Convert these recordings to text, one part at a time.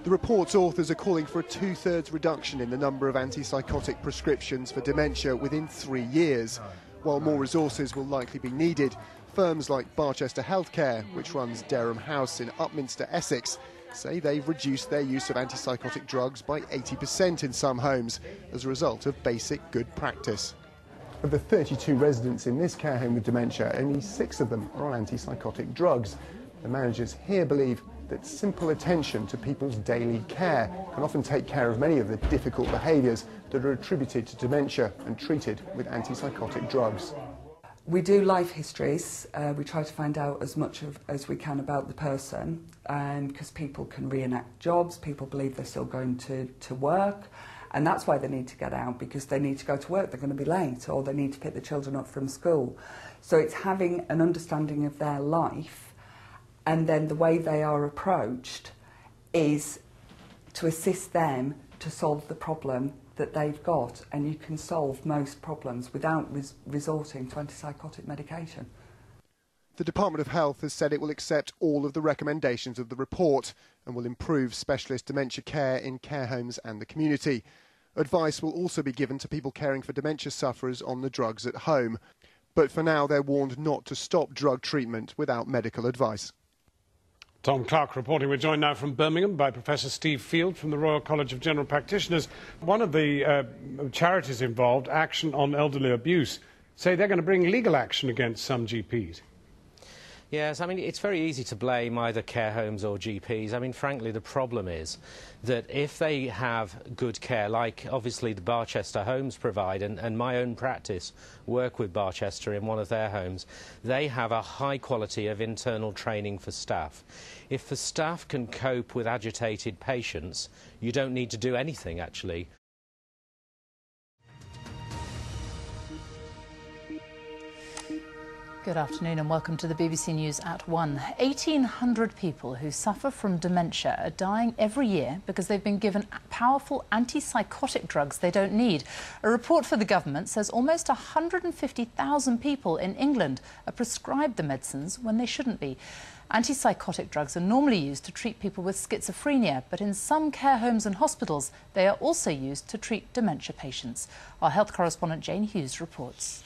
The report's authors are calling for a two-thirds reduction in the number of antipsychotic prescriptions for dementia within 3 years. While more resources will likely be needed, firms like Barchester Healthcare, which runs Dereham House in Upminster, Essex, say they've reduced their use of antipsychotic drugs by 80% in some homes as a result of basic good practice. Of the 32 residents in this care home with dementia, only 6 of them are on antipsychotic drugs. The managers here believe that simple attention to people's daily care can often take care of many of the difficult behaviours that are attributed to dementia and treated with antipsychotic drugs. We do life histories. We try to find out as much as we can about the person, because people can reenact jobs, people believe they're still going to work, and that's why they need to get out, because they need to go to work, they're going to be late, or they need to pick the children up from school. So it's having an understanding of their life, and then the way they are approached is to assist them to solve the problem that they've got, and you can solve most problems without resorting to antipsychotic medication. The Department of Health has said it will accept all of the recommendations of the report and will improve specialist dementia care in care homes and the community. Advice will also be given to people caring for dementia sufferers on the drugs at home. But for now, they're warned not to stop drug treatment without medical advice. Tom Clark reporting. We're joined now from Birmingham by Professor Steve Field from the Royal College of General Practitioners. One of the charities involved, Action on Elderly Abuse, say they're going to bring legal action against some GPs. Yes, I mean, it's very easy to blame either care homes or GPs. I mean, frankly, the problem is that if they have good care, like obviously the Barchester homes provide, and my own practice work with Barchester in one of their homes, they have a high quality of internal training for staff. If the staff can cope with agitated patients, you don't need to do anything, actually. Good afternoon and welcome to the BBC News at 1. 1,800 people who suffer from dementia are dying every year because they've been given powerful antipsychotic drugs they don't need. A report for the government says almost 150,000 people in England are prescribed the medicines when they shouldn't be. Antipsychotic drugs are normally used to treat people with schizophrenia, but in some care homes and hospitals they are also used to treat dementia patients. Our health correspondent Jane Hughes reports.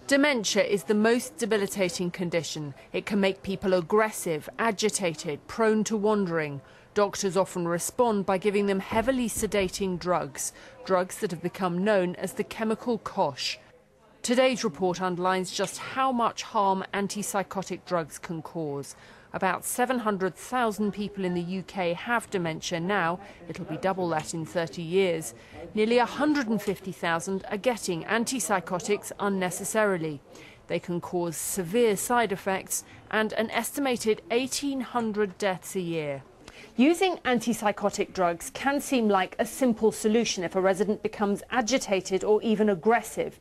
Dementia is the most debilitating condition. It can make people aggressive, agitated, prone to wandering. Doctors often respond by giving them heavily sedating drugs that have become known as the chemical cosh. Today's report underlines just how much harm antipsychotic drugs can cause. About 700,000 people in the UK have dementia now. It'll be double that in 30 years. Nearly 150,000 are getting antipsychotics unnecessarily. They can cause severe side effects and an estimated 1,800 deaths a year. Using antipsychotic drugs can seem like a simple solution if a resident becomes agitated or even aggressive.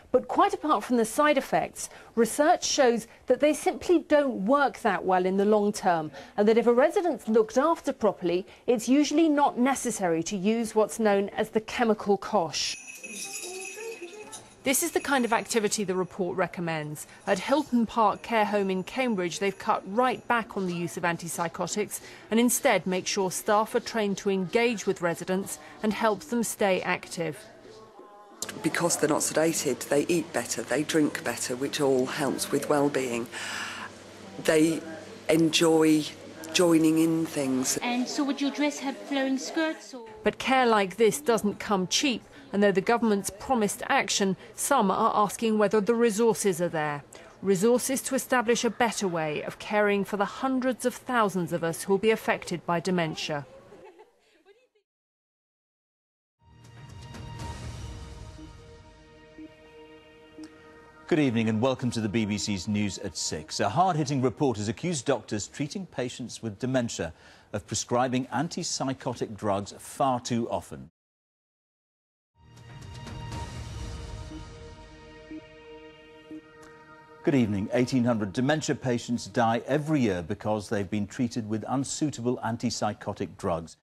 But quite apart from the side effects, research shows that they simply don't work that well in the long term, and that if a resident's looked after properly, it's usually not necessary to use what's known as the chemical cosh. This is the kind of activity the report recommends. At Hilton Park Care Home in Cambridge, they've cut right back on the use of antipsychotics and instead make sure staff are trained to engage with residents and help them stay active. Because they're not sedated, they eat better, they drink better, which all helps with well-being. They enjoy joining in things. And so would your dress have flowing skirts? Or? But care like this doesn't come cheap, and though the government's promised action, some are asking whether the resources are there. Resources to establish a better way of caring for the hundreds of thousands of us who will be affected by dementia. Good evening and welcome to the BBC's News at 6. A hard-hitting report has accused doctors treating patients with dementia of prescribing antipsychotic drugs far too often. Good evening. 1,800 dementia patients die every year because they've been treated with unsuitable antipsychotic drugs.